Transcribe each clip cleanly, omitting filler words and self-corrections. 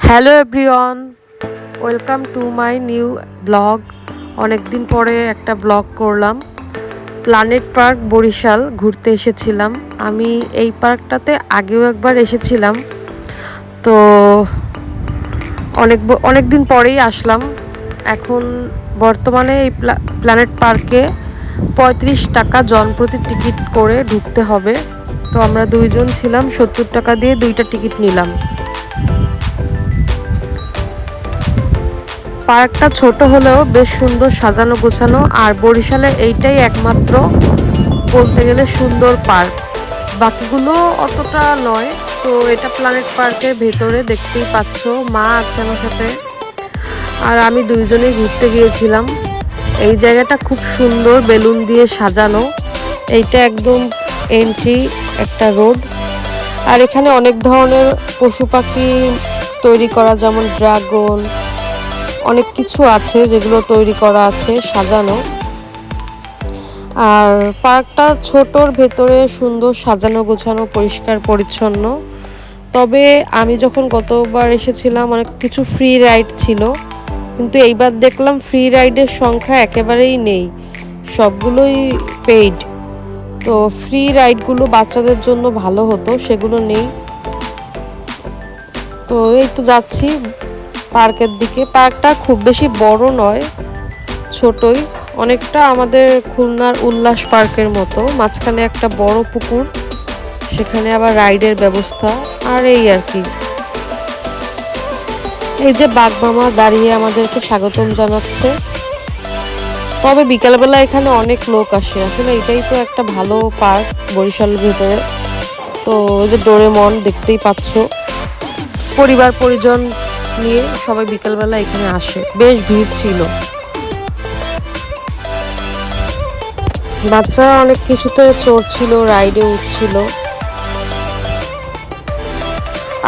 Hello everyone, welcome to my new blog. অনেক দিন পরে একটা ব্লগ করলাম। প্ল্যানেট পার্ক বরিশাল ঘুরতে এসেছিলাম। আমি এই পার্কটাতে আগেও একবার এসেছিলাম, তো অনেক দিন পরেই আসলাম। এখন বর্তমানে এই প্ল্যানেট পার্কে 35 টাকা জনপ্রতি টিকিট করে ঢুকতে হবে। তো আমরা দুইজন ছিলাম, 70 টাকা দিয়ে দুইটা টিকিট নিলাম। পার্কটা ছোট হলেও বেশ সুন্দর সাজানো গোছানো, আর বরিশালে এইটাই একমাত্র বলতে গেলে সুন্দর পার্ক। বাকিগুলো অতটা নয়। তো এটা প্ল্যানেট পার্কের ভেতরে, দেখতেই পাচ্ছ মা আছে আমার সাথে, আর আমি দুইজনেই ঘুরতে গিয়েছিলাম। এই জায়গাটা খুব সুন্দর, বেলুন দিয়ে সাজানো। এইটা একদম এন্ট্রি একটা রোড, আর এখানে অনেক ধরনের পশু পাখি তৈরি করা, যেমন ড্রাগন, অনেক কিছু আছে যেগুলো তৈরি করা আছে সাজানো। আর পার্কটা ছোটর ভেতরে সুন্দর সাজানো গোছানো, পরিষ্কার পরিচ্ছন্ন। তবে আমি যখন গতবার এসেছিলাম অনেক কিছু ফ্রি রাইড ছিল, কিন্তু এইবার দেখলাম ফ্রি রাইডের সংখ্যা একেবারেই নেই, সবগুলোই পেইড। তো ফ্রি রাইডগুলো বাচ্চাদের জন্য ভালো হতো, সেগুলো নেই। তো এই তো যাচ্ছি পার্কের দিকে। পার্কটা খুব বেশি বড় নয়, ছোটই, অনেকটা আমাদের খুলনার উল্লাস পার্কের মতো। মাঝখানে একটা বড় পুকুর, সেখানে আবার রাইডের ব্যবস্থা, আর এই আর কি। এই যে বাঘ মামা দাঁড়িয়ে আমাদেরকে স্বাগতম জানাচ্ছে। তবে বিকালবেলা এখানে অনেক লোক আসে, আসলে এটাই তো একটা ভালো পার্ক বরিশালের ভেতরে। তো ওই যে ডোরেমন দেখতেই পাচ্ছ, পরিবার পরিজন নিয়ে সবাই বিকালবেলা এখানে আসে, বেশ ভিড় ছিল। বাচ্চারা অনেক কিছুতে চড়ছিল, রাইডে উঠছিল।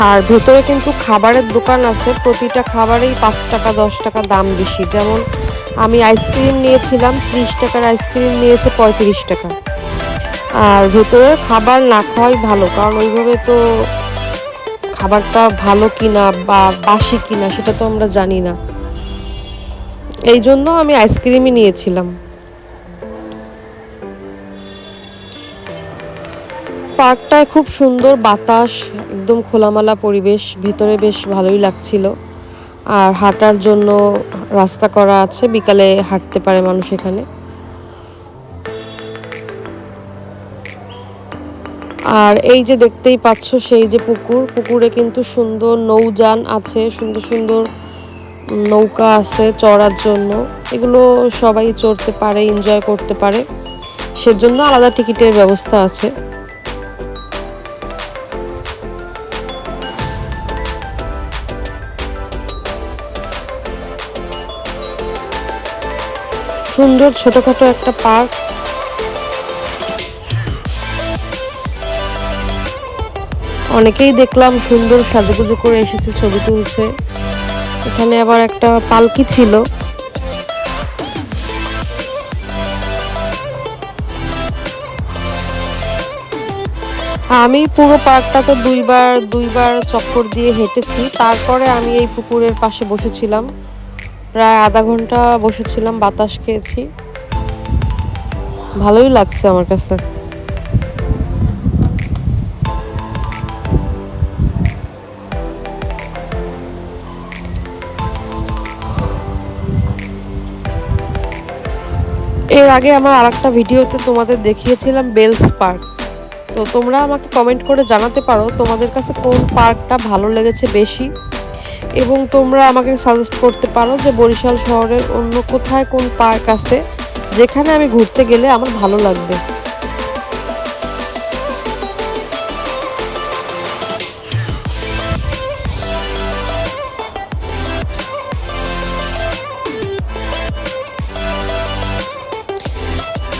আর ভেতরে কিন্তু খাবারের দোকান আছে, প্রতিটা খাবারেই 5 টাকা 10 টাকা দাম বেশি। যেমন আমি আইসক্রিম নিয়েছিলাম, 30 টাকার আইসক্রিম নিয়েছে 35 টাকা। আর ভেতরে খাবার না খাওয়াই ভালো, কারণ ওইভাবে তো খাবারটা ভালো কিনা বা বাসি কিনা সেটা তো আমরা জানি না। এই জন্য আমি আইসক্রিমই নিয়েছিলাম। পার্কটায় খুব সুন্দর বাতাস, একদম খোলামেলা পরিবেশ, ভিতরে বেশ ভালোই লাগছিল। আর হাঁটার জন্য রাস্তা করা আছে, বিকালে হাঁটতে পারে মানুষ এখানে। আর এই যে দেখতেই পাচ্ছ সেই যে পুকুর, পুকুরে কিন্তু সুন্দর নৌযান আছে, সুন্দর সুন্দর নৌকা আছে চড়ার জন্য। এগুলো সবাই চড়তে পারে, এনজয় করতে পারে, সেজন্য আলাদা টিকিটের ব্যবস্থা আছে। সুন্দর ছোটখাটো একটা পার্ক। অনেকেই দেখলাম সুন্দর সাজুগুজু করে এসেছে, ছবি তুলছে। এখানে আবার একটা পালকি ছিল। আমি পুরো পার্কটাতে দুইবার চক্কর দিয়ে হেঁটেছি। তারপরে আমি এই পুকুরের পাশে বসেছিলাম, প্রায় আধা ঘন্টা বসেছিলাম, বাতাস খেয়েছি, ভালোই লাগছে আমার কাছে। এর আগে আমার আরেকটা ভিডিওতে তোমাদের দেখিয়েছিলাম বেলস পার্ক। তো তোমরা আমাকে কমেন্ট করে জানাতে পারো তোমাদের কাছে কোন পার্কটা ভালো লেগেছে বেশি, এবং তোমরা আমাকে সাজেস্ট করতে পারো যে বরিশাল শহরের অন্য কোথায় কোন পার্ক আছে যেখানে আমি ঘুরতে গেলে আমার ভালো লাগবে।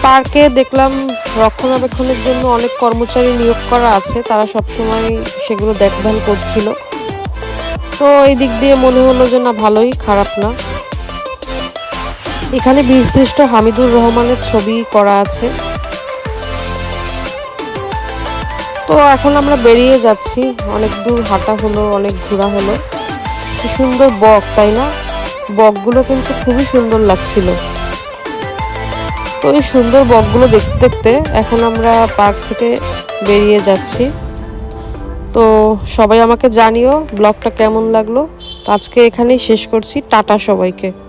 পার্কে দেখলাম রক্ষণাবেক্ষণের জন্য অনেক কর্মচারী নিয়োগ করা আছে, তারা সবসময় সেগুলো দেখভাল করছিল। তো এই দিক দিয়ে মনে হলো যে না, ভালোই, খারাপ না। এখানে বীরশ্রেষ্ঠ হামিদুর রহমানের ছবি করা আছে। তো এখন আমরা বেরিয়ে যাচ্ছি, অনেক দূর হাঁটা হলো, অনেক ঘোরা হলো। কি সুন্দর বক, তাই না? বকগুলো কিন্তু খুবই সুন্দর লাগছিল। তো এই সুন্দর বকগুলো দেখতে দেখতে এখন আমরা পার্ক থেকে বেরিয়ে যাচ্ছি। তো সবাই আমাকে জানিও ব্লগটা কেমন লাগলো। তো আজকে এখানেই শেষ করছি। টাটা সবাইকে।